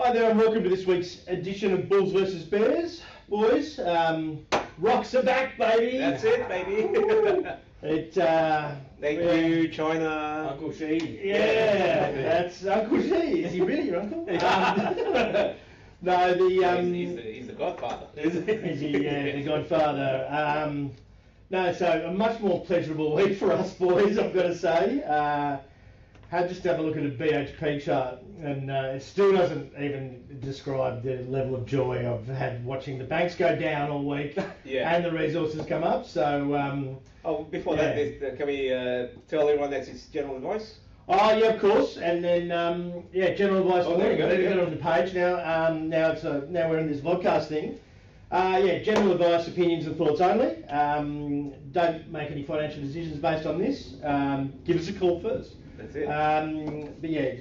Hi there and welcome to this week's edition of Bulls vs Bears, boys. Rocks are back, baby. That's it, baby. Thank you, China. Uncle Shi. Yeah, that's Uncle Shi. Is he really your uncle? No, He's the godfather. Is he? Yeah, the godfather. No, so a much more pleasurable week for us boys, I've got to say. Had just have a look at a BHP chart, and it still doesn't even describe the level of joy I've had watching the banks go down all week, and the resources come up. So, Before that, can we tell everyone that's his general advice? Oh yeah, of course. And then general advice. There you go. We've got it on the page now. Now we're in this vodcast thing. General advice, opinions and thoughts only. Don't make any financial decisions based on this. Give us a call first. That's it.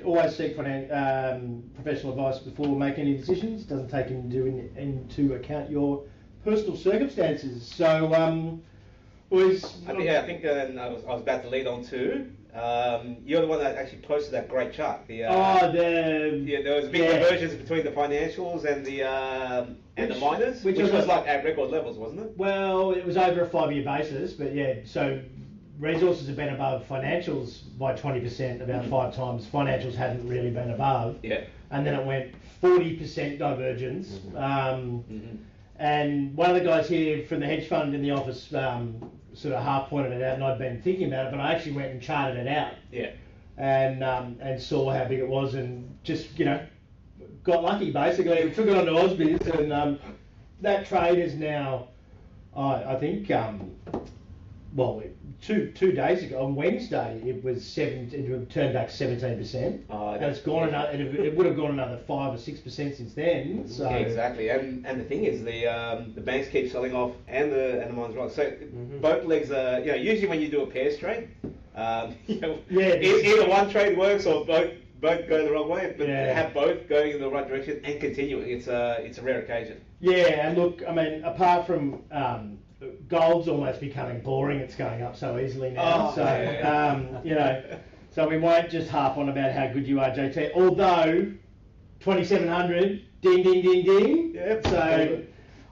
Always seek professional advice before making any decisions. Doesn't take into account your personal circumstances. So, boys. I think I was about to lead on to. You're the one that actually posted that great chart. There was big divergence between the financials and the miners, which was like at record levels, wasn't it? Well, it was over a 5-year basis, but so resources have been above financials by 20%, about 5 times. Financials hadn't really been above. Yeah. And then it went 40% divergence. And one of the guys here from the hedge fund in the office sort of half pointed it out, and I'd been thinking about it, but I actually went and charted it out. Yeah. And saw how big it was, and just got lucky basically. Took it onto Ausbiz, and that trade is now, I think, two days ago on Wednesday it turned back 17%. And it's gone it would have gone another 5 or 6% since then. So yeah, exactly. And the thing is, the banks keep selling off, and the mines right. So both legs are, usually when you do a pairs trade, either one trade works or both go the wrong way, but have both going in the right direction and continuing. It's a rare occasion. Yeah, and look, I mean, apart from gold's almost becoming boring. It's going up so easily now. So we won't just harp on about how good you are, JT. Although 2,700, ding, ding, ding, ding. Yep. So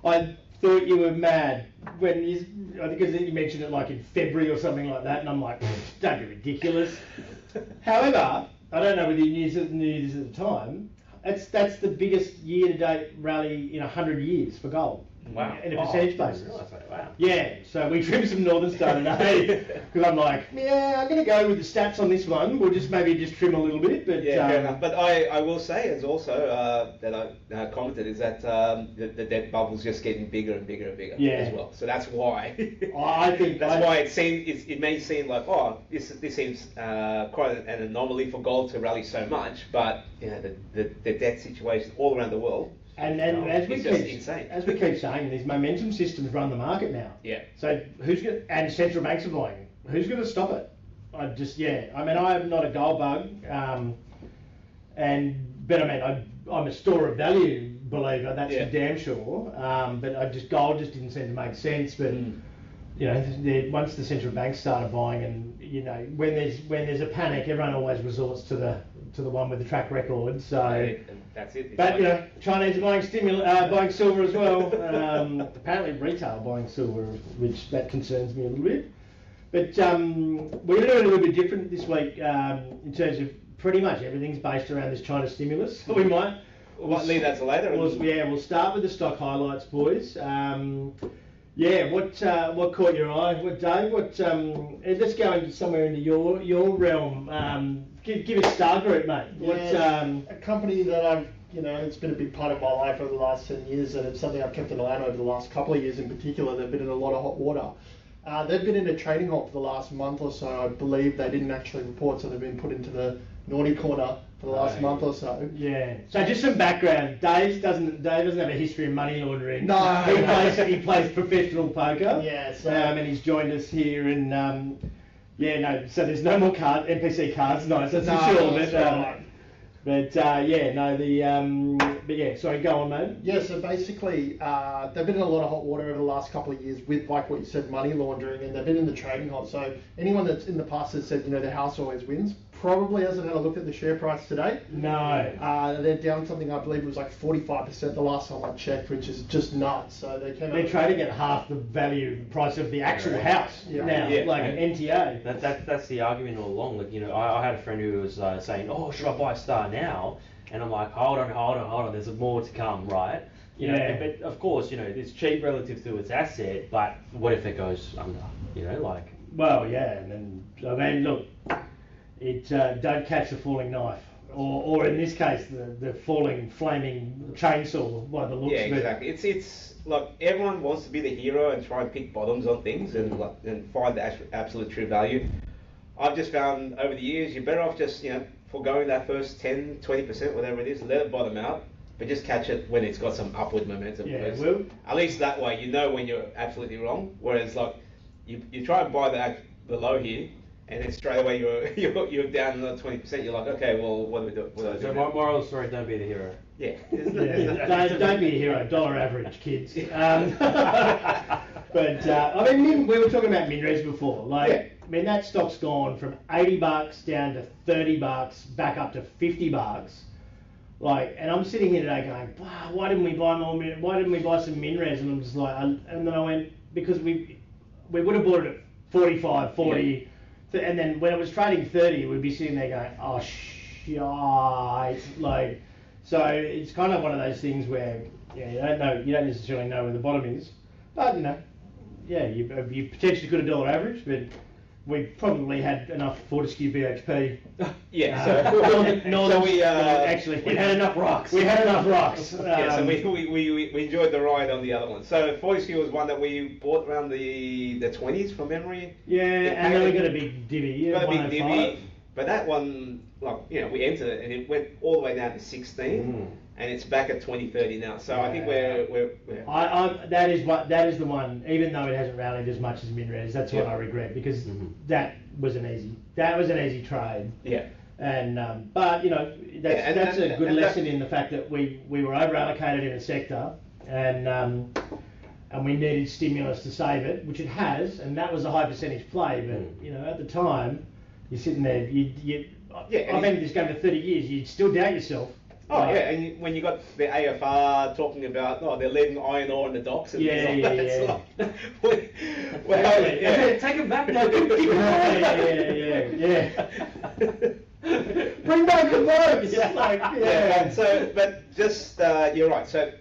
I thought you were mad I think you mentioned it like in February or something like that, and I'm like, don't be ridiculous. However, I don't know whether you knew this at the time. That's the biggest year-to-date rally in 100 years for gold. Wow. In a percentage basis. Wow. Yeah, so we trimmed some Northern Star today because I'm like, I'm going to go with the stats on this one. We'll maybe trim a little bit. But fair enough. But I will say, as also that I commented, is that the debt bubble's just getting bigger and bigger and bigger as well. So that's why. I think why it may seem like this seems quite an anomaly for gold to rally so much, but the debt situation all around the world. And as we keep saying, these momentum systems run the market now. Yeah. So and central banks are buying. Who's going to stop it? I mean, I'm not a gold bug, I'm a store of value believer. That's for damn sure. But gold just didn't seem to make sense. But once the central banks started buying, and when there's a panic, everyone always resorts to the one with the track record. So. That's it. But Chinese are buying silver as well. Apparently retail buying silver, which that concerns me a little bit. But we're going to do it a little bit different this week in terms of pretty much everything's based around this China stimulus. So we might leave that to later. We'll start with the stock highlights, boys. What caught your eye? Dave? Let's go into somewhere into your realm. Give us Star Group, mate. A company that I've, it's been a big part of my life over the last 10 years, and it's something I've kept an eye on over the last couple of years in particular. They've been in a lot of hot water. They've been in a trading halt for the last month or so. I believe they didn't actually report, so they've been put into the naughty corner for the last month or so. Yeah. So just some background. Dave doesn't have a history of money laundering. No. He plays professional poker. Yeah. So, and he's joined us here, and so there's no more NPC cards. Nice, that's for sure. Sorry, go on, mate. Yeah, so basically, they've been in a lot of hot water over the last couple of years with, like what you said, money laundering, and they've been in the trading halt. So anyone that's in the past has said, the house always wins, probably hasn't had a look at the share price today. No. They're down something, I believe it was like 45% the last time I checked, which is just nuts. So they're trading at half the value price of the actual house now, like an NTA. That's the argument all along. Like, I had a friend who was saying, "Oh, should I buy Star now?" And I'm like, hold on. There's more to come, right? But of course, it's cheap relative to its asset. But what if it goes under? Well, yeah, and then I mean, look, don't catch the falling knife, or in this case, the falling flaming chainsaw by the looks of it. Yeah, exactly. It's like everyone wants to be the hero and try and pick bottoms on things and find the absolute true value. I've just found over the years you're better off just foregoing that first 10-20%, whatever it is, let it bottom out, but just catch it when it's got some upward momentum. Yeah, well, at least that way when you're absolutely wrong. Whereas like you try and buy the low here, and then straight away you're down another 20%. You're like, okay, well, what do we do? So moral of the story: don't be the hero. Yeah. Don't be a hero. Dollar average, kids. But I mean, we were talking about MinRes before. I mean, that stock's gone from $80 down to $30, back up to $50. And I'm sitting here today going, wow, why didn't we buy more? Why didn't we buy some MinRes? And I'm just like, and then I went, because we would have bought it at 45, 40, and then when it was trading 30, we'd be sitting there going, oh shite. So it's kind of one of those things where you don't necessarily know where the bottom is, but you potentially could have dollar average, but we probably had enough Fortescue BHP. Yeah. We had enough rocks. We had enough rocks. So we enjoyed the ride on the other one. So Fortescue was one that we bought around the 20s from memory. Yeah, and then we got a big divvy. Got a big divvy. But that one, we entered it and it went all the way down to 16, and it's back at 20-30 now. So I think we're that is the one. Even though it hasn't rallied as much as MinRes, that's what I regret, because that was an easy trade. Yeah. And but that's a good lesson in the fact that we were over allocated in a sector, and we needed stimulus to save it, which it has, and that was a high percentage play. But at the time, you're sitting there. I've been in this game for 30 years. You'd still doubt yourself. Oh yeah, and when you got the AFR talking about they're leaving iron ore in the docks and things like that. Take them back now. Bring back the boats. But just you're right. So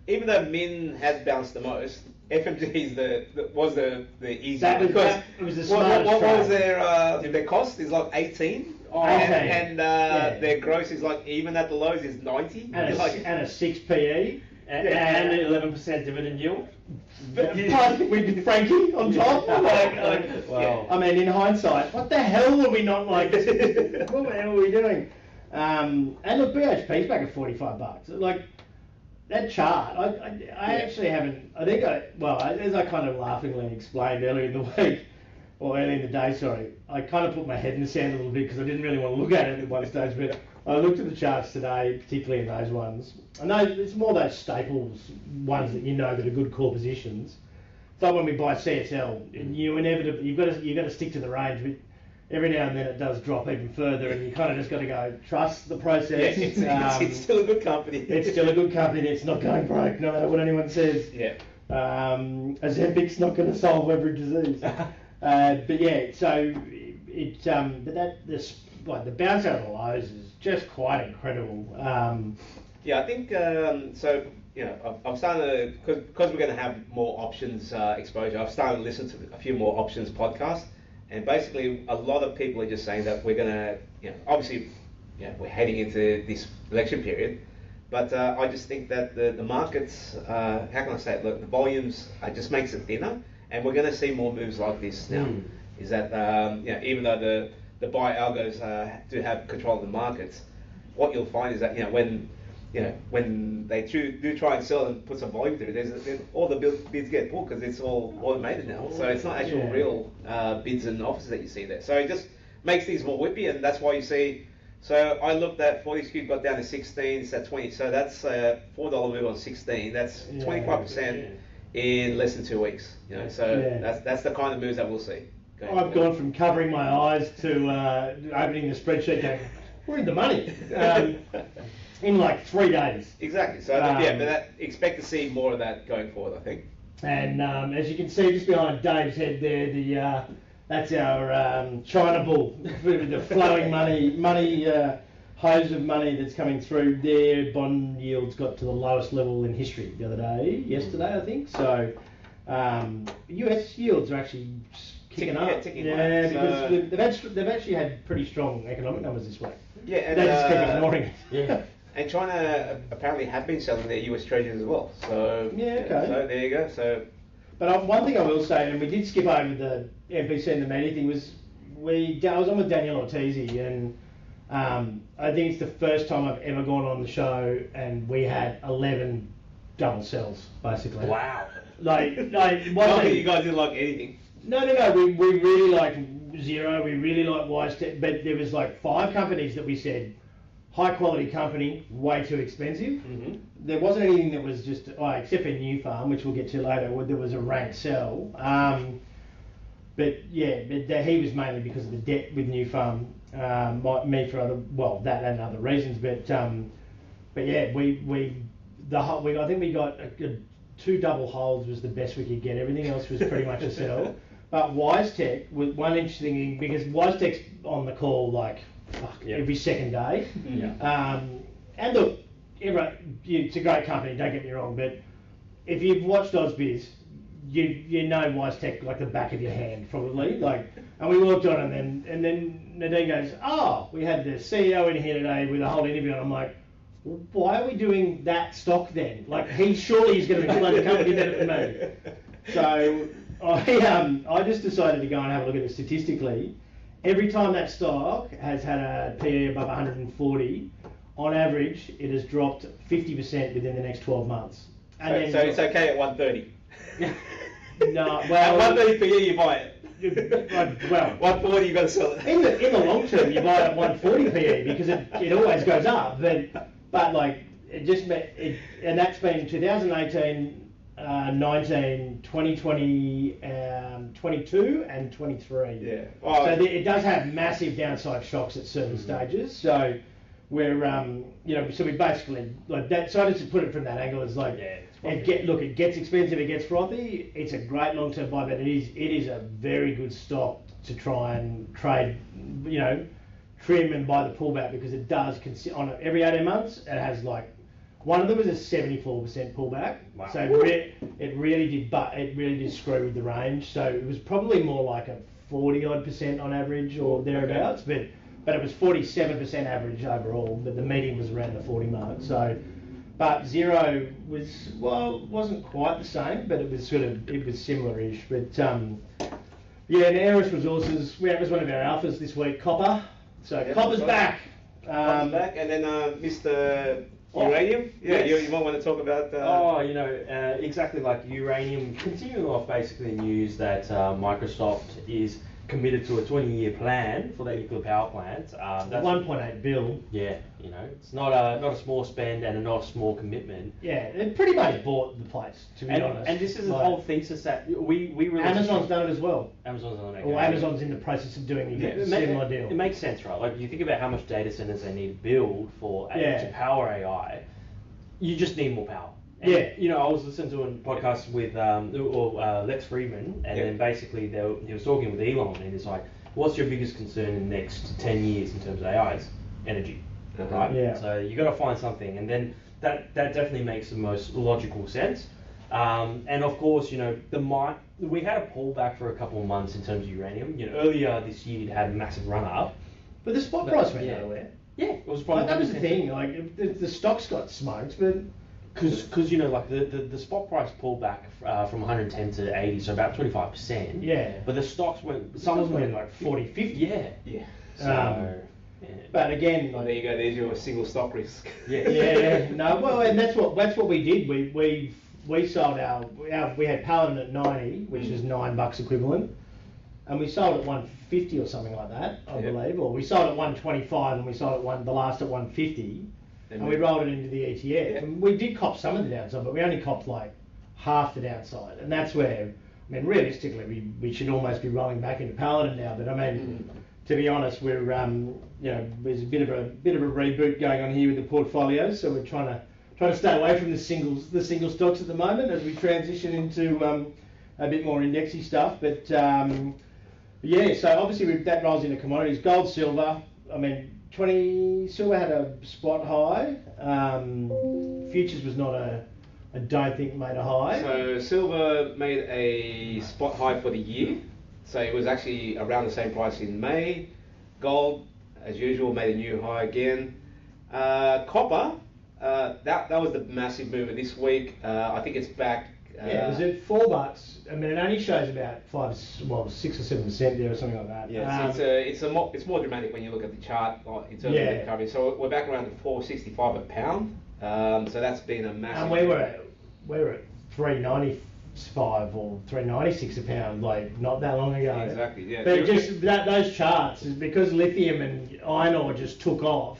even though Min has bounced the most, FMG was the easier. It was the smartest. What was their cost? Is like 18. And their gross is even at the lows is 90. And a 6 PE. And an 11% dividend yield. With Frankie on top. Wow. I mean, in hindsight, what the hell were we not like? What the hell were we doing? And look, BHP's back at $45. That chart, I actually haven't. I think as I kind of laughingly explained earlier in the week, or early in the day, sorry, I kind of put my head in the sand a little bit because I didn't really want to look at it at one stage, but I looked at the charts today, particularly in those ones. And it's more those staples ones that that are good core positions. It's like when we buy CSL, and inevitably you've got to stick to the range, but every now and then it does drop even further, and you kind of just got to go trust the process. It's still a good company. It's still a good company. It's not going broke, no matter what anyone says. Yeah. Ozempic's not going to solve every disease. But yeah, so the bounce out of the lows is just quite incredible. I think so. I'm starting to because we're going to have more options exposure. I've started to listen to a few more options podcasts, and basically a lot of people are just saying that we're going to, obviously, we're heading into this election period, but I just think that the markets, how can I say it? Look, the volumes just makes it thinner. And we're going to see more moves like this now. Is that even though the buy algos do have control of the markets, what you'll find is that when they do try and sell and put some volume through, there's all the bids get pulled because it's all automated now. So it's not actual real bids and offers that you see there. So it just makes things more whippy, and that's why you see. So I looked at Fortescue got down to 16, it's at 20. So that's a $4 move on 16. That's 25%. In less than 2 weeks, so that's the kind of moves that we'll see I've gone from covering my eyes to opening the spreadsheet going, we're in the money, in like 3 days. Exactly. So but expect to see more of that going forward, I think. And as you can see just behind Dave's head there, that's our China bull, the flowing money hose of money that's coming through. Their bond yields got to the lowest level in history the other day, yesterday I think. So US yields are actually ticking up. Because they've actually had pretty strong economic numbers this week. Yeah, and they just keep ignoring it. Yeah. And China apparently have been selling their US treasuries as well. So yeah, okay. So there you go. So, but one thing I will say, and we did skip over the MPC and the media thing, was I was on with Daniel Ortizi, and I think it's the first time I've ever gone on the show and we had 11 double sells basically. Wow. Like you guys didn't like anything. No. We really liked Zero. We really liked WiseTech, but there was like 5 companies that we said high quality company, way too expensive. Mm-hmm. There wasn't anything that was just except for New Farm, which we'll get to later. Where there was a rank sell. But he was mainly because of the debt with New Farm. Me for that and other reasons. But yeah, I think we got a good 2 double holds was the best we could get. Everything else was pretty much a sell. But WiseTech was one interesting thing because WiseTech's on the call every second day. Yeah. And look, it's a great company. Don't get me wrong, but if you've watched AusBiz, you know WiseTech like the back of your hand probably. And we walked on and then Nadine goes, we had the CEO in here today with a whole interview, and I'm like, well, why are we doing that stock then? Like he surely is going to explain the company better than me. So I just decided to go and have a look at it statistically. Every time that stock has had a PE above 140, on average, it has dropped 50% within the next 12 months. And so it's okay at 130. No, well, at 130 PE you buy it. Well, 140 you got to sell it. In the long term, you buy it at 140 PE because it always goes up. But like and that's been 2018. 19, 2020, 22 and 23. Yeah. So it does have massive downside shocks at certain stages. So we're, so we basically, like that, so I just put it from that angle, it's like, it gets expensive, it gets frothy, it's a great long-term buy, but it is a very good stock to try and trade, trim and buy the pullback because it does, on every 18 months, it has one of them is a 74% pullback. Wow. So it really did screw with the range. So it was probably more like a 40% on average or thereabouts, but it was 47% average overall. But the median was around the 40 mark. So, but Zero wasn't quite the same, but it was similar-ish. But and Aeris Resources, that was one of our alphas this week. Copper. So Copper's back. Copper's back, and then Mr. Uranium? Yeah, yes. you might want to talk about... exactly like uranium. Continuing off basically news that Microsoft is committed to a 20-year plan for their nuclear power plant. That's 1.8 billion. Yeah, it's not a small spend and not a small commitment. Yeah, it pretty much bought the place, to be honest. And this is the whole thesis that we really... Amazon's done it as well. Amazon's done it. Or Amazon's in the process of doing a similar deal. It makes sense, right? Like, you think about how much data centers they need to build to power AI, you just need more power. And, I was listening to a podcast with Lex Friedman, and then basically he was talking with Elon, and he's like, what's your biggest concern in the next 10 years in terms of AI? It's energy, right? Yeah. So you got to find something, and then that definitely makes the most logical sense. And of course, we had a pullback for a couple of months in terms of uranium. Earlier this year, it had a massive run up. But the spot price went nowhere. Yeah, it was probably... that was the thing, the stocks got smoked, but... Because the spot price pulled back from 110 to 80, so about 25%. Yeah. But the stocks went... Some of them went like 40, 50. Yeah. Yeah. So... But again... there you go, there's your single stock risk. Yeah. No, well, and that's what we did. We sold we had Paladin at 90, which is $9 equivalent. And we sold at 150 or something like that, I believe. Or we sold at 125 and we sold at the last at 150. And we rolled it into the ETF. Yeah. And we did cop some of the downside, but we only copped like half the downside. And that's where mean, realistically, we should almost be rolling back into Paladin now. But I mean, to be honest, we're there's a bit of a reboot going on here with the portfolio, so we're trying to stay away from the single stocks at the moment as we transition into a bit more indexy stuff. But yeah, so obviously that rolls into commodities, gold, silver. I mean, silver had a spot high. Futures was not I don't think made a high. So silver made a spot high for the year. So it was actually around the same price in May. Gold, as usual, made a new high again. Copper, that was the massive mover this week. I think it's back. Yeah, it was at $4. I mean, it only shows about 6 or 7% there or something like that. Yeah, so it's more dramatic when you look at the chart in terms of the recovery. So we're back around to $4.65 a pound. So that's been a massive. And we were at $3.95 or $3.96 a pound, like not that long ago. Exactly. Yeah. But just those charts is because lithium and iron ore just took off.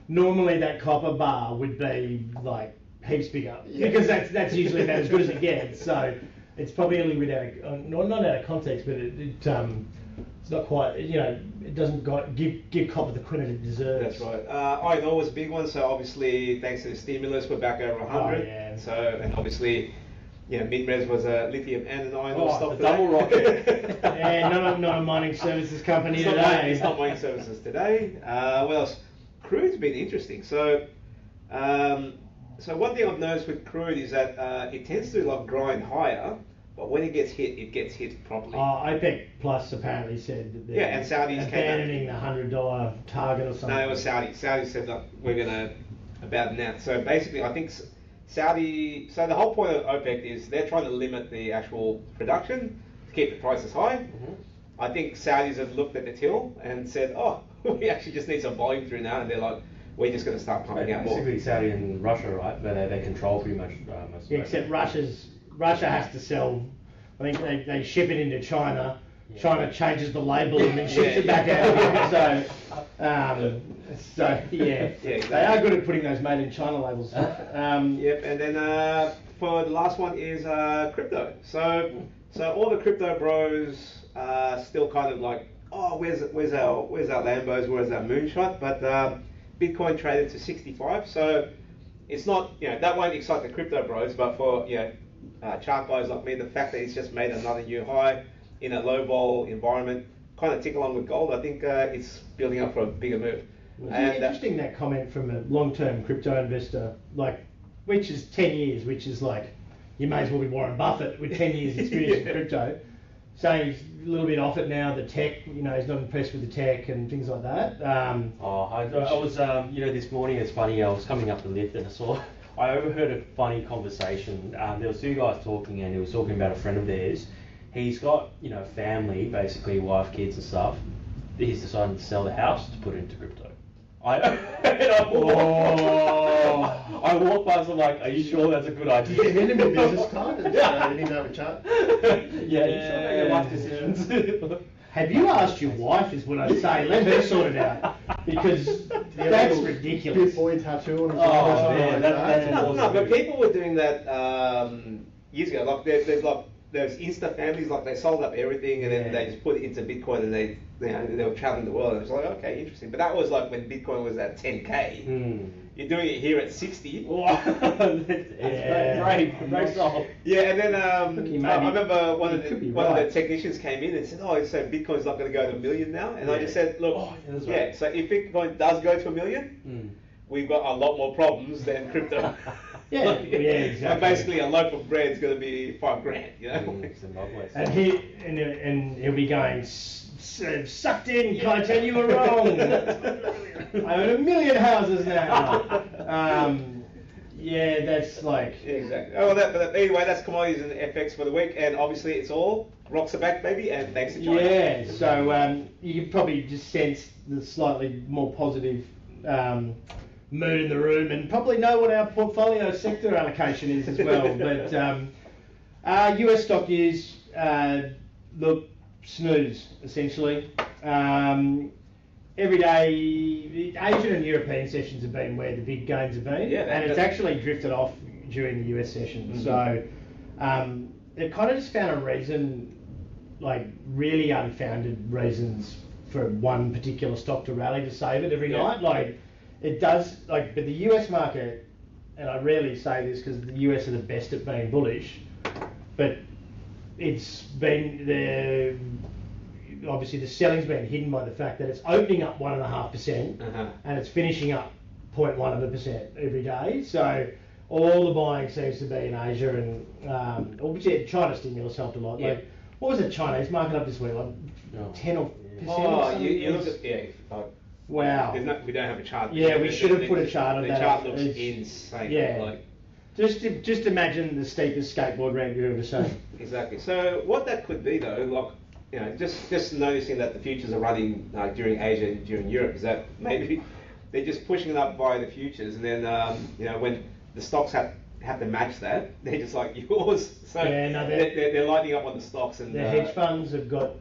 Normally that copper bar would be like heaps bigger because that's usually about as good as it gets. So it's probably a little bit not out of context, but it's not quite. It doesn't give copper the credit it deserves. That's right. Iron ore was a big one. So obviously, thanks to the stimulus, we're back over 100. Oh, yeah. So and obviously, Midres was a lithium and an iron ore stock. The double rocket. Yeah, not a mining services company today. It's not mining services today. What else? Crude's been interesting. So one thing I've noticed with crude is that it tends to grind higher, but when it gets hit properly. OPEC Plus apparently said that they're and Saudis abandoning the $100 target or something. No, it was Saudi. Saudi said that we're going to abandon that. So basically, I think Saudi. So the whole point of OPEC is they're trying to limit the actual production to keep the prices high. Mm-hmm. I think Saudis have looked at the till and said, "Oh, we actually just need some volume through now," and they're like, "We're just going to start pumping out more." Basically, Saudi and Russia, right? Where they control pretty much most. Except Russia has to sell. I think they ship it into China. Yeah. China changes the label and then ships it back out again. So exactly. They are good at putting those made in China labels. Yep, and then for the last one is crypto. So all the crypto bros are still kind of like, oh, where's our Lambos, where's our moonshot? But Bitcoin traded to 65, so it's not that won't excite the crypto bros, but for chart guys like me, the fact that it's just made another new high in a low vol environment, kind of tick along with gold. I think it's building up for a bigger move. It's interesting that comment from a long-term crypto investor, which is 10 years, which is like, you may as well be Warren Buffett with 10 years experience in crypto, saying he's a little bit off it now, the tech, he's not impressed with the tech and things like that. I was, this morning, it's funny, I was coming up the lift and I overheard a funny conversation. There was two guys talking, and he was talking about a friend of theirs. He's got, family, basically wife, kids and stuff. He's decided to sell the house to put it into crypto. I walked past, I'm like, are you sure that's a good idea? Did you give him a business card and didn't even have a chat? Yeah, you should make your life decisions. Have you asked your wife, is what I'd say. Let her sort it out. Because that's ridiculous. Big boy tattoo on his arm. Yeah, no, but people were doing that years ago. Like there's Insta families, like they sold up everything and then they just put it into Bitcoin and they were traveling the world. And it was like, okay, interesting. But that was like when Bitcoin was at 10K. You're doing it here at 60. Great song. Yeah, and then I remember one of the technicians came in and said, "Oh, so Bitcoin's not going to go to $1 million now?" And I just said, "Look, right. So if Bitcoin does go to $1 million, we've got a lot more problems than crypto." Exactly. And basically, a loaf of bread is going to be $5,000, And he'll be going, sucked in, Kaiten, you were wrong. I own 1 million houses now. That's like... Exactly. Oh, but anyway, that's commodities and FX for the week, and obviously it's all rocks are back, baby, and thanks to China. Yeah, so you can probably just sense the slightly more positive mood in the room, and probably know what our portfolio sector allocation is as well. But US stock news, look, snooze, essentially. Every day, Asian and European sessions have been where the big gains have been, and it's actually drifted off during the US session. Mm-hmm. So they've kind of just found a reason, like really unfounded reasons for one particular stock to rally to save it every night. Like it does, like, but the US market, and I rarely say this because the US are the best at being bullish, but it's been obviously the selling's been hidden by the fact that it's opening up 1.5% and it's finishing up 0.1% every day. So all the buying seems to be in Asia, and obviously China stimulus helped a lot. Yeah. Like, what was the Chinese market up this week? Like 10 or percent. Oh, you look at wow. We don't have a chart. Yeah, we should have put a chart on that. The chart looks insane. Yeah. Like, just imagine the steepest skateboard ramp you've ever seen. Exactly. So what that could be though, like, you know, just noticing that the futures are running during Asia and during Europe, is that maybe they're just pushing it up by the futures, and then you know, when the stocks have to match that, they're just like yours. So yeah, no, they're lighting up on the stocks, and the hedge funds have got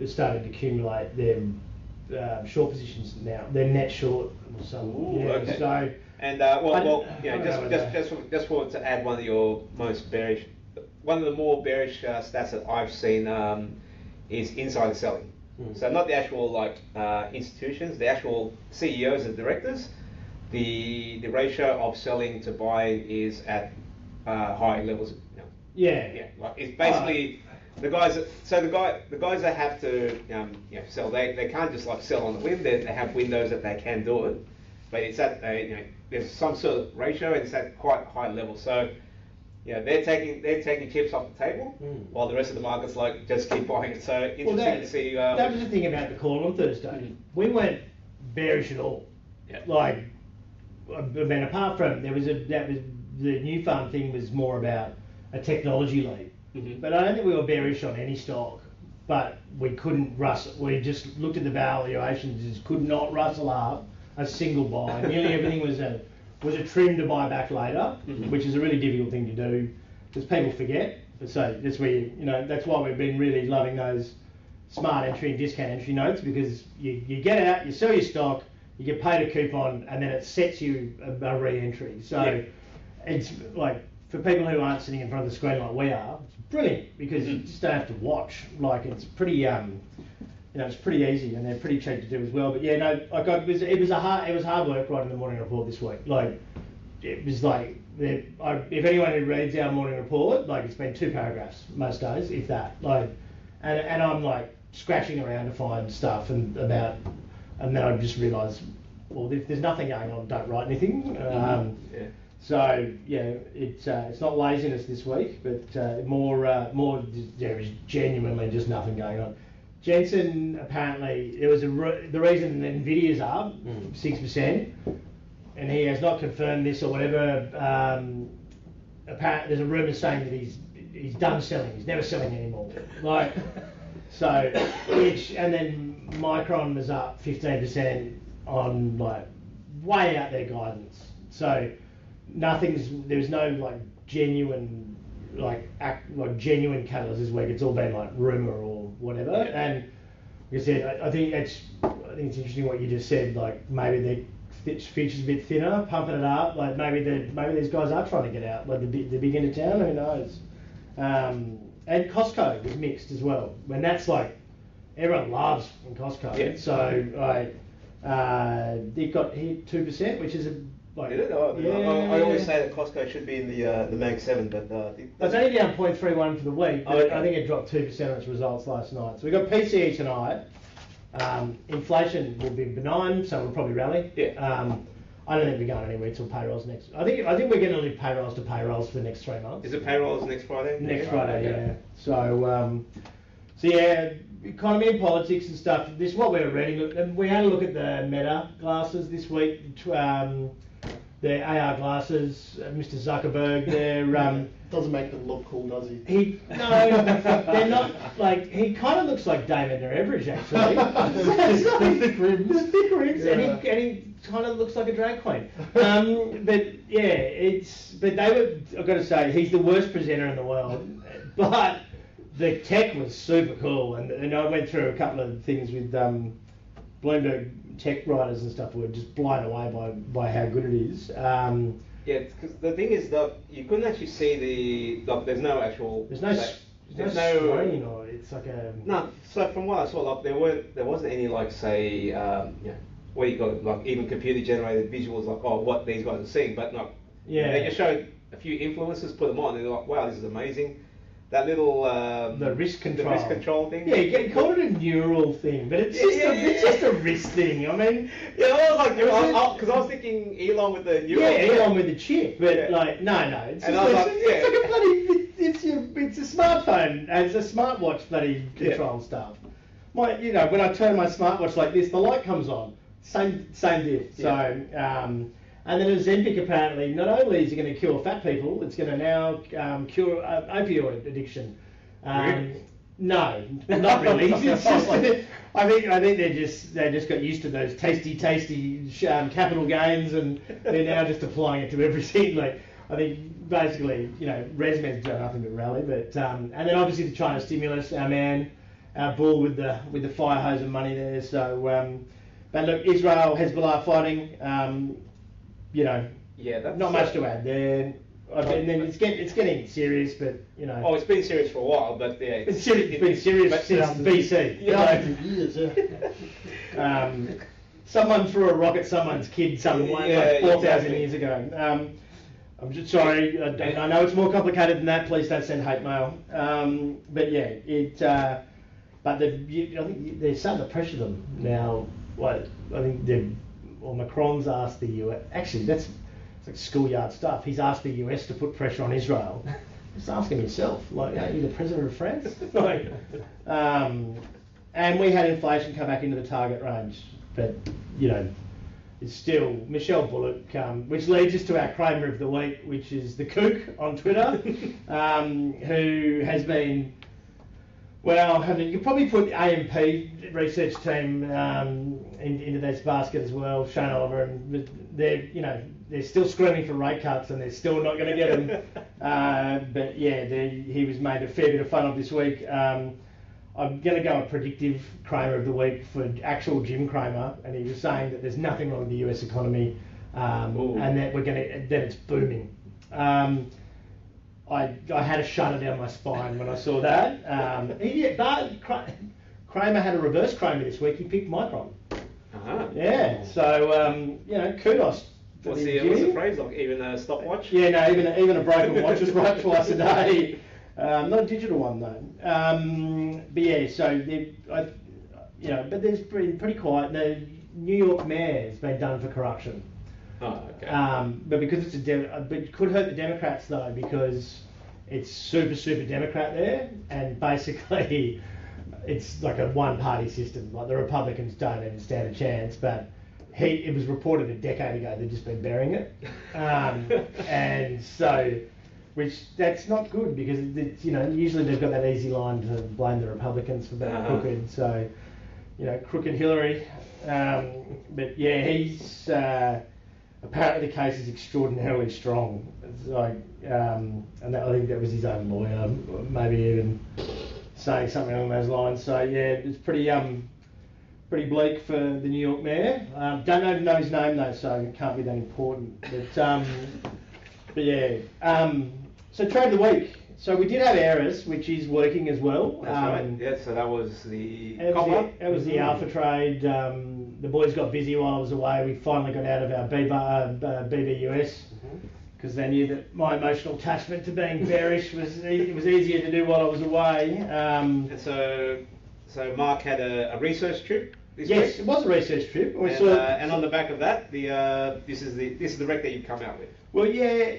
started to accumulate their short positions now. They're net short or something. Ooh, yeah, okay. So and just for to add one of the more bearish stats that I've seen is insider selling. So not the actual institutions, the actual CEOs and directors. The ratio of selling to buying is at high levels. You know. Yeah. Like it's basically the guys. The guys that have to sell, they can't just like sell on the whim. They have windows that they can do it, but it's at there's some sort of ratio, and it's at quite high level. So they're taking chips off the table, while the rest of the market's like just keep buying it. So interesting to see. That was the thing about the call on Thursday. We weren't bearish at all. Yeah. Like, I mean, apart from the new fund thing was more about a technology lead. But I don't think we were bearish on any stock. But we couldn't rustle. We just looked at the valuations, just could not rustle up a single buy. Nearly everything was a trim to buy back later, which is a really difficult thing to do because people forget. But so that's where that's why we've been really loving those smart entry and discount entry notes, because you get out, you sell your stock, you get paid a coupon, and then it sets you a re-entry. So it's like, for people who aren't sitting in front of the screen like we are, it's brilliant because you just don't have to watch. Like, it's pretty it's pretty easy, and they're pretty cheap to do as well. But yeah, no, like it was hard work writing the morning report this week. Like, it was like, if anyone who reads our morning report, like, it's been 2 paragraphs most days, if that. Like, and I'm like scratching around to find stuff and then I just realised, well, if there's nothing going on, don't write anything. So yeah, it's not laziness this week, but more there is genuinely just nothing going on. Jensen, apparently, there was the reason Nvidia's up 6%, and he has not confirmed this or whatever. Apparently, there's a rumour saying that he's done selling. He's never selling anymore. Like, so, and then Micron was up 15% on, like, way out their guidance. So there's no like genuine genuine catalyst this week. It's all been like rumour or whatever. And like I said, I think it's interesting what you just said. Like, maybe the future's a bit thinner, pumping it up. Like, maybe these guys are trying to get out. Like the big end of town, who knows? And Costco was mixed as well. When that's like, everyone loves in Costco. Yeah. So it got hit 2%, which is did it? I always say that Costco should be in the Mag 7, but it's only down 0.31 for the week. But I think it dropped 2% on its results last night. So we got PCE tonight. Inflation will be benign, so we'll probably rally. Yeah. I don't think we're going anywhere till payrolls next. I think we're going to leave payrolls to payrolls for the next 3 months. Is it payrolls next Friday? Next Friday, yeah. So yeah, economy and politics and stuff. This is what we were reading. We had a look at the Meta glasses this week. The AR glasses, Mr. Zuckerberg. They're doesn't make them look cool, does he? They're not. Like, he kind of looks like David Everidge, actually. The thick rims. The thick rims, yeah. and he kind of looks like a drag queen. But yeah, but they were. I've got to say, he's the worst presenter in the world. But the tech was super cool, and I went through a couple of things with Bloomberg tech writers and stuff who were just blown away by how good it is. Yeah, because the thing is that you couldn't actually see there's no actual. There's no screen, or it's like a. No, so from what I saw, like there wasn't any like say, where you got like even computer generated visuals like what these guys are seeing, but not. Yeah. They just showed a few influencers, put them on, and they're like, wow, this is amazing. That little the wrist control. The wrist control thing. Yeah, you call it a neural thing, but it's just a wrist thing. I mean, yeah, I was like, because I was thinking Elon with the neural. Yeah, Elon with the chip, but like, no, it's and just, I was like, it's like a bloody, it's a smartphone, it's a smartwatch bloody control stuff. When I turn my smartwatch like this, the light comes on. Same diff. So. And then Ozempic apparently, not only is it going to cure fat people, it's going to now cure opioid addiction. Really? No, not really. It's just, I think they just got used to those tasty capital gains, and they're now just applying it to everything. Like I think basically, ResMed's done nothing but rally, but and then obviously the China stimulus, our bull with the fire hose of money there. So, but look, Israel, Hezbollah fighting. That's not much to add there. And then it's getting serious, but Oh, it's been serious for a while, but yeah, it's been serious since BC. Someone threw a rock at someone's kid, like 4,000 years ago. I'm just sorry. I know it's more complicated than that. Please don't send hate mail. But yeah, but I think they're starting to pressure them now. Macron's asked the US. Actually, it's like schoolyard stuff. He's asked the US to put pressure on Israel. Just ask him yourself. Like, aren't you the president of France? And we had inflation come back into the target range, but it's still Michelle Bullock, which leads us to our Kramer of the week, which is the kook on Twitter, who has been. Well, I mean, you could probably put the AMP research team into this basket as well, Shane Oliver, and they're still screaming for rate cuts, and they're still not going to get them. But yeah, he was made a fair bit of fun of this week. I'm going to go a predictive Kramer of the week for actual Jim Cramer, and he was saying that there's nothing wrong with the US economy, and that that it's booming. I had a shudder down my spine when I saw that. Kramer had a reverse Kramer this week. He picked Micron. Uh-huh. Yeah. So kudos. What's the phrase like? Even a stopwatch? Yeah, no. Even a broken watch is right twice a day. Not a digital one though. But yeah. So but there's pretty quiet. The New York mayor has been done for corruption. Oh, okay. But because it's but it could hurt the Democrats though, because it's super Democrat there, and basically it's like a one-party system. Like the Republicans don't even stand a chance, but it was reported a decade ago they've just been burying it, and so that's not good because usually they've got that easy line to blame the Republicans for being crooked. So crooked Hillary, but yeah, he's. Apparently the case is extraordinarily strong. It's like, and I think that was his own lawyer, maybe even saying something along those lines. So yeah, it's pretty bleak for the New York mayor. Don't even know his name though, so it can't be that important. But yeah. So trade of the week. So we did have Eris, which is working as well. That's right. Yeah. So that was the copper. That was the alpha trade. The boys got busy while I was away. We finally got out of our BBUS because they knew that my emotional attachment to being bearish was easier to do while I was away. And so Mark had a research trip this week? Yes, it was a research trip. And on the back of that, this is the rec that you've come out with. Well, yeah.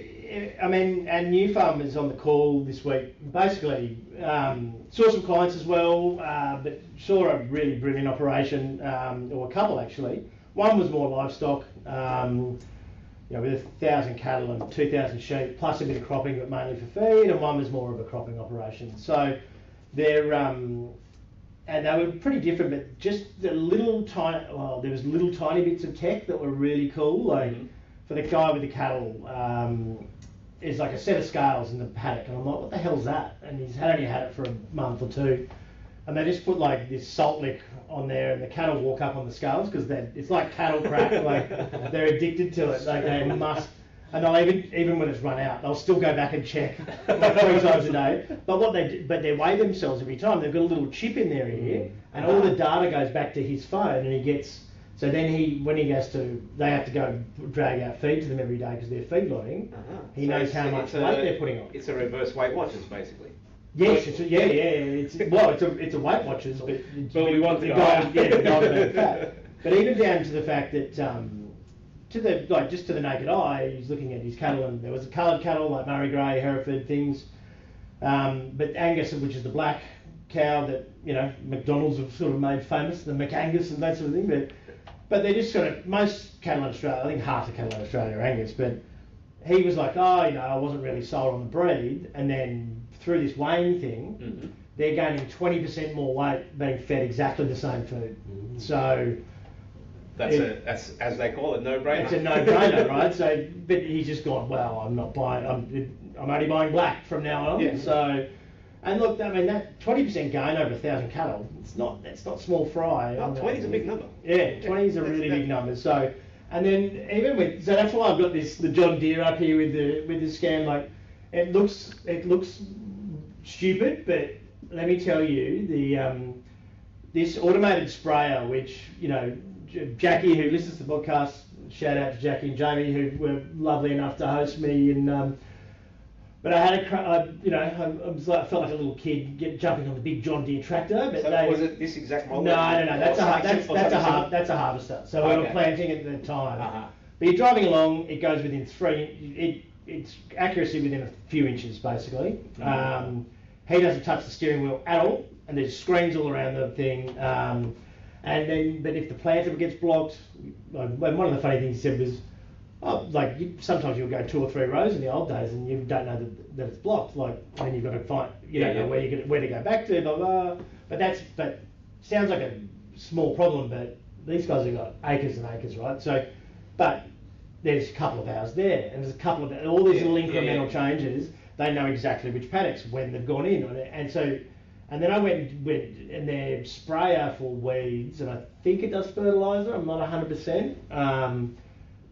I mean, and New Farm is on the call this week. Basically, saw some clients as well, but saw a really brilliant operation, or a couple actually. One was more livestock, with 1,000 cattle and 2,000 sheep, plus a bit of cropping, but mainly for feed. And one was more of a cropping operation. So they're and they were pretty different, but just there was little tiny bits of tech that were really cool, like. For the guy with the cattle, is like a set of scales in the paddock, and I'm like, what the hell's that? And he's only had it for a month or two, and they just put like this salt lick on there, and the cattle walk up on the scales because it's like cattle crack, like they're addicted to it, like they must. and they'll even when it's run out, they'll still go back and check like 3 times a day. But they weigh themselves every time. They've got a little chip in their ear, and all the data goes back to his phone, and he gets. So then when he goes to, they have to go drag out feed to them every day because they're feed loading. He knows how much weight they're putting on. It's a reverse Weight Watchers, basically. Yes, it's a Weight Watchers, but we want the fat. But even down to the fact that just to the naked eye, he's looking at his cattle, and there was coloured cattle like Murray Grey, Hereford things, but Angus, which is the black cow that McDonald's have sort of made famous, the McAngus and that sort of thing, but they're just sort of, most cattle in Australia, I think half the cattle in Australia are Angus, but he was like, I wasn't really sold on the breed, and then through this weighing thing, they're gaining 20% more weight being fed exactly the same food. So that's as they call it, no-brainer. It's a no-brainer, right? So, but he's just gone, well, I'm not buying, I'm only buying black from now on. Yeah. So, and look, I mean, that 20% gain over 1,000 cattle, it's not small fry. 20 is a big number. Yeah, 20 is a really big number. So, and then even so that's why I've got the John Deere up here with the scan. Like, it looks stupid, but let me tell you, this automated sprayer, which Jackie, who listens to the podcast, shout out to Jackie and Jamie, who were lovely enough to host me, and but I had I felt like a little kid jumping on the big John Deere tractor. But so was it this exact model? No, that's a harvester. So we were planting at the time. But you're driving along, it goes within it's accuracy within a few inches, basically. He doesn't touch the steering wheel at all, and there's screens all around the thing. But if the planter gets blocked, one of the funny things he said was, sometimes you'll go 2 or 3 rows in the old days, and you don't know that it's blocked. Like, then you've got to find, don't know where to go back to, blah blah. But sounds like a small problem, but these guys have got acres and acres, right? So, but there's a couple of hours there, and there's a couple of all these little incremental changes. They know exactly which paddocks when they've gone in on it, and so. And then I went in their sprayer for weeds, and I think it does fertiliser. I'm not 100%,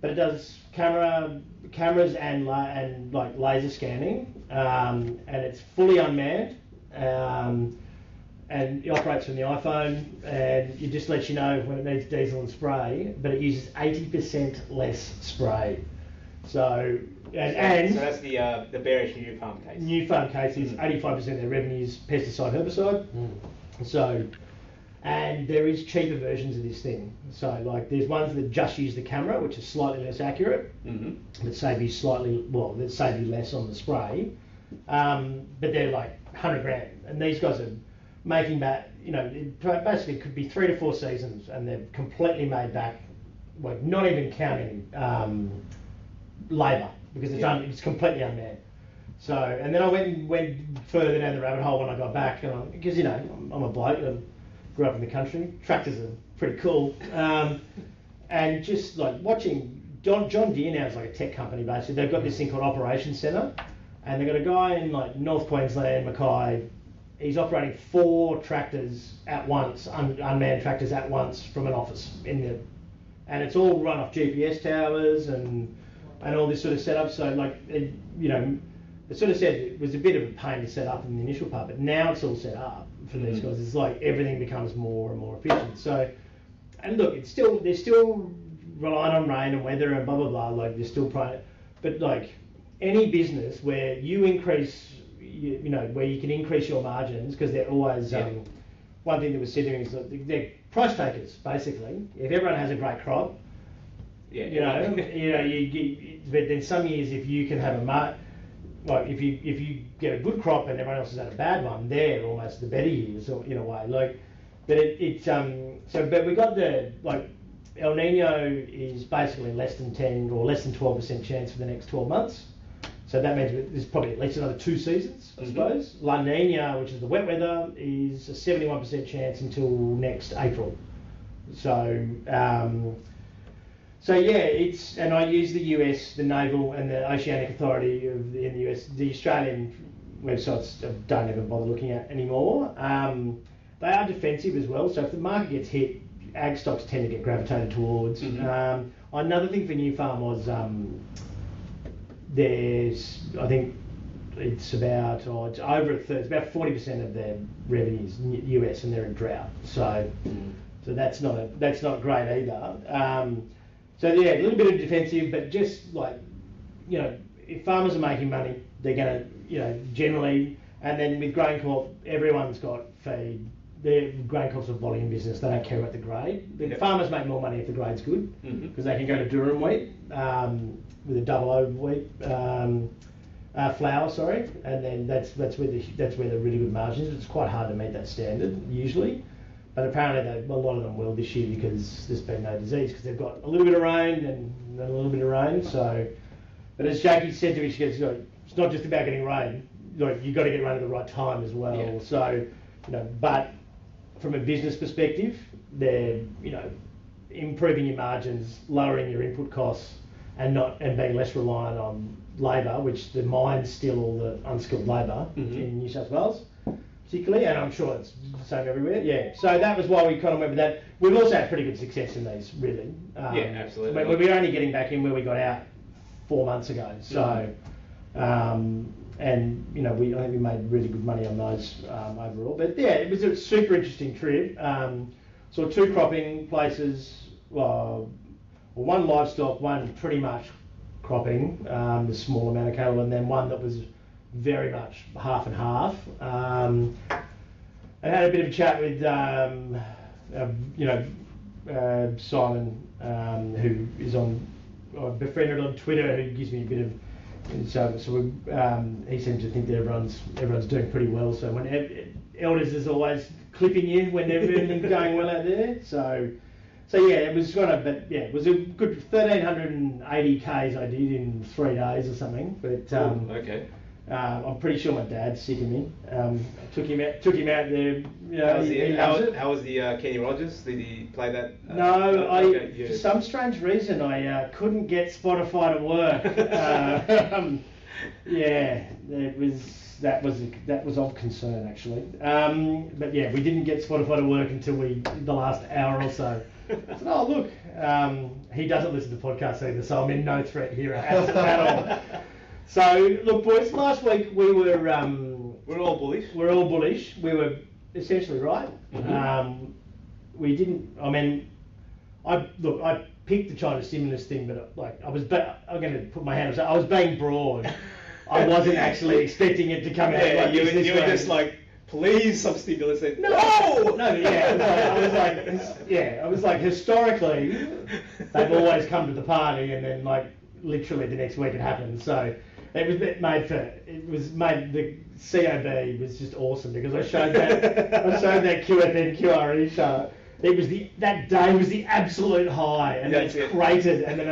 but it does cameras and like laser scanning, and it's fully unmanned, and it operates from the iPhone, and it just lets you know when it needs diesel and spray. But it uses 80% less spray. So that's the bearish new farm case. New farm case is 85% of their revenue is pesticide, herbicide. So, and there is cheaper versions of this thing. So, like, there's ones that just use the camera, which is slightly less accurate, that save you less on the spray. But they're like 100 grand, and these guys are making back. It basically could be 3 to 4 seasons, and they've completely made back, like, not even counting labour, because it's completely unmanned. So, and then I went further down the rabbit hole when I got back, because I'm a bloke, I grew up in the country. Tractors are pretty cool, and just like watching John Deere now is like a tech company basically. They've got this thing called Operations Centre, and they've got a guy in like North Queensland, Mackay. He's operating 4 tractors at once, unmanned tractors at once from an office and it's all run off GPS towers and all this sort of setup. So like, it sort of said it was a bit of a pain to set up in the initial part, but now it's all set up for these guys. It's like everything becomes more and more efficient. So, and look, they're still relying on rain and weather and blah blah blah. Like they're still but like any business where you increase, where you can increase your margins, because they're always one thing that was said to me is that they're price takers basically. If everyone has a great crop. But then some years if you can have if you get a good crop and everyone else has had a bad one, they're almost the better years, or in a way. Like, but but we got El Nino is basically less than 10 or less than 12% chance for the next 12 months. So that means there's probably at least another 2 seasons, I suppose. La Nina, which is the wet weather, is a 71% chance until next April. So. And I use the US, the Naval and the Oceanic Authority in the US. The Australian websites I don't even bother looking at anymore. They are defensive as well, so if the market gets hit, ag stocks tend to get gravitated towards. Another thing for New Farm was I think it's about it's over a third. It's about 40% of their revenues US, and they're in drought. So that's not great either. So yeah, a little bit of defensive, but just like, you know, if farmers are making money, they're going to, you know, generally, and then with GrainCorp, everyone's got feed. GrainCorp's a volume business. They don't care about the grade. The farmers make more money if the grade's good, because they can go to durum wheat with a double O wheat flour, sorry, and then that's where the really good margins. It's quite hard to meet that standard usually, but apparently a lot of them will this year because there's been no disease, because they've got a little bit of rain and a little bit of rain. So, but as Jackie said to me, she goes, it's not just about getting rain. Like, you've got to get rain at the right time as well. Yeah. So, you know, but from a business perspective, they're, you know, improving your margins, lowering your input costs, and being less reliant on labour, which the mine's still all the unskilled labour in New South Wales, particularly, and I'm sure it's the same everywhere. Yeah. So that was why we kind of went with that. We've also had pretty good success in these, really. Yeah, absolutely. We're only getting back in where we got out 4 months ago. So, and you know, I think we made really good money on those overall. But yeah, it was a super interesting trip. So 2 cropping places. Well, one livestock, one pretty much cropping, the small amount of cattle, and then one that was very much half and half. I had a bit of a chat with, Simon, who is befriended on Twitter, who gives me a bit of. He seems to think that everyone's doing pretty well. So when Elders is always clipping you when everything's going well out there. So yeah, it was it was a good 1,380 Ks I did in 3 days or something. But okay. I'm pretty sure my dad's sick of me. Took him out there. You know, how was the Kenny Rogers? Did he play that? No, for some strange reason I couldn't get Spotify to work. Yeah, that was of concern actually. But yeah, we didn't get Spotify to work until the last hour or so. I said, oh look, he doesn't listen to podcasts either, so I'm in no threat here at all. So look, boys, last week we were we're all bullish. We were essentially right. We didn't. I mean, I picked the China stimulus thing, but I'm going to put my hand up. I was being broad. I wasn't actually expecting it to come out like you this. You were just like, please, some stimulus. No, I was like, historically, they've always come to the party, and then like literally the next week it happened. So it was made. The COB was just awesome because I showed that QFN QRE chart. That day was the absolute high, and then it's cratered, and then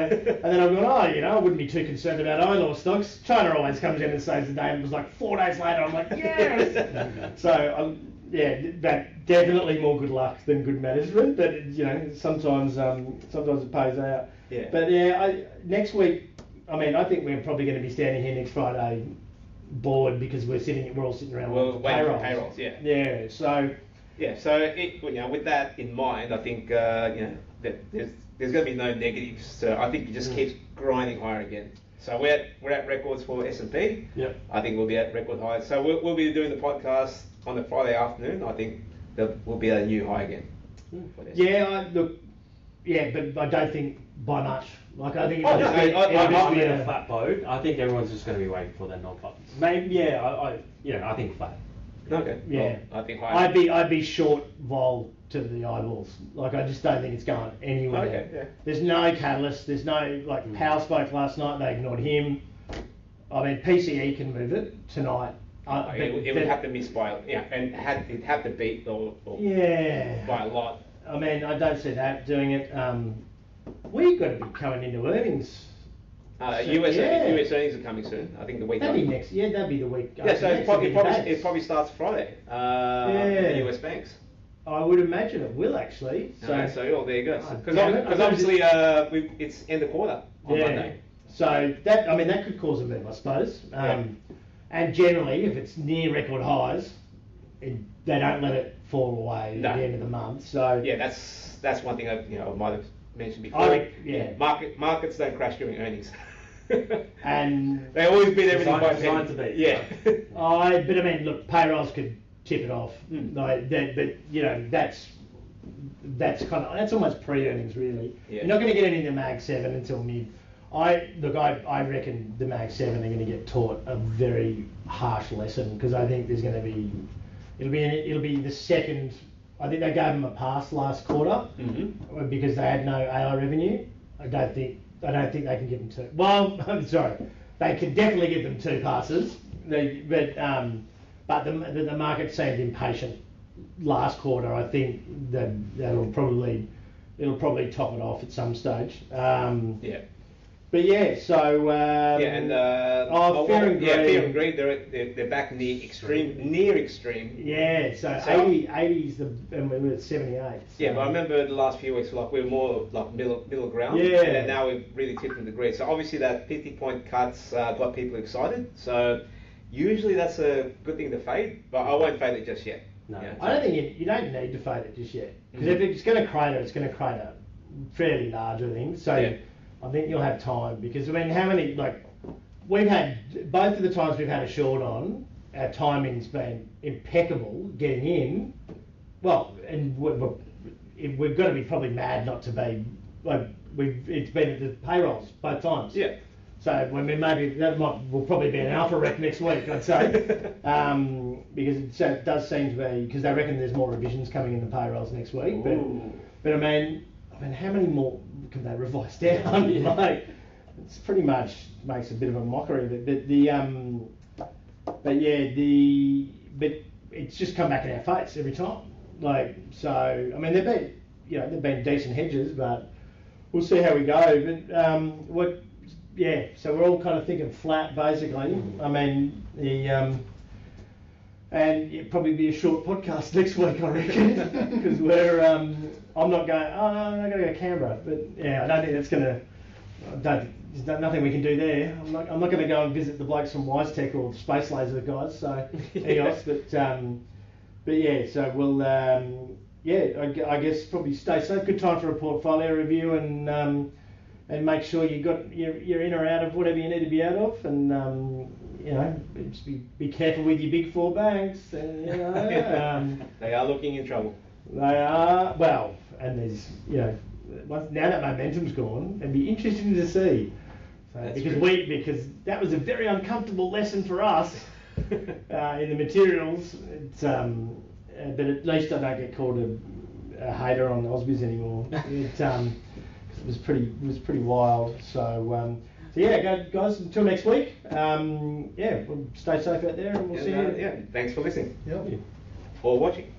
I've gone, I wouldn't be too concerned about iron ore stocks. China always comes in and saves the day, and it was like 4 days later, I'm like, yes! So, that definitely more good luck than good management, but sometimes it pays out. Yeah. But next week, I think we're probably going to be standing here next Friday bored because we're all sitting around waiting for payrolls. Yeah. Yeah. So. Yeah, so with that in mind, I think that there's going to be no negatives. So I think it just keeps grinding higher again. So we're at records for S&P. Yeah. I think we'll be at record highs. So we'll be doing the podcast on the Friday afternoon. I think that will be a new high again. Yeah, but I don't think by much. Like I think I'm in a flat boat. I think everyone's just going to be waiting for that non-buttons. Maybe I think flat. Okay. Yeah. Well, I think higher. I'd be short vol to the eyeballs. Like I just don't think it's going anywhere. Okay. Yeah. There's no catalyst. There's no Powell spoke last night. They ignored him. I mean PCE can move it tonight. It would have to miss by and it'd have to beat or by a lot. I mean I don't see that doing it. We've got to be coming into earnings. US earnings are coming soon. I think the week. That'd be next. Yeah, that'd be the week. Yeah, so it probably starts Friday. The US banks. I would imagine it will actually. So there you go. Because obviously it's end of quarter on Monday. So that could cause a move, I suppose. And generally, if it's near record highs, they don't let it fall away at the end of the month. So yeah, that's one thing I might have mentioned before. Yeah. Markets don't crash during earnings. and they always beat everything by designed to beat. Yeah. but I mean, look, payrolls could tip it off, like that, but you know that's that's almost pre-earnings really. Yeah. You're not going to get into Mag 7 until mid. I reckon the Mag 7 are going to get taught a very harsh lesson because I think there's going to be it'll be the second. I think they gave them a pass last quarter because they had no AI revenue. I don't think they can give them two. Well, I'm sorry, they can definitely give them two passes. But the market seemed impatient last quarter. I think it'll probably top it off at some stage. Yeah. But yeah, so Fear and Greed, they're back near extreme. Yeah, so 80 is and we're at 78. So. Yeah, but I remember the last few weeks, like we were more like middle ground. Yeah. And then now we've really tipped into the greed. So obviously that 50-point cuts got people excited. So usually that's a good thing to fade, but I won't fade it just yet. No. Yeah. I don't think you don't need to fade it just yet because if it's going to crater fairly large, I think. So. Yeah. I think you'll have time because I mean, how many we've had both of the times we've had a short on, our timing's been impeccable getting in. Well, and we've got to be probably mad not to be it's been at the payrolls both times. Yeah. So when will probably be an alpha rec next week, I'd say, because it does seem to be because they reckon there's more revisions coming in the payrolls next week. But I mean, how many more can they revise down? Like, it's pretty much makes a bit of a mockery of it. But it's just come back in our face every time. Like, so I mean, they've been decent hedges, but we'll see how we go. But so we're all kind of thinking flat basically. I mean and it'll probably be a short podcast next week, I reckon, because we're. I'm not going. Oh no, I'm not going to go to Canberra. But yeah, I don't think that's going to. There's nothing we can do there. I'm not going to go and visit the blokes from WiseTech or Space Laser guys. So EOS, but yeah. So we'll. I guess probably stay safe. Good time for a portfolio review and make sure you got you're in or out of whatever you need to be out of and. Just be careful with your big four banks. They are looking in trouble. They are, well, and there's, now that momentum's gone, it'd be interesting to see. So, because that was a very uncomfortable lesson for us in the materials. It's, but at least I don't get called a hater on Ausbiz anymore. It was pretty wild. So yeah, guys, until next week. We'll stay safe out there and we'll see you. Yeah, thanks for listening. Yep. Or watching.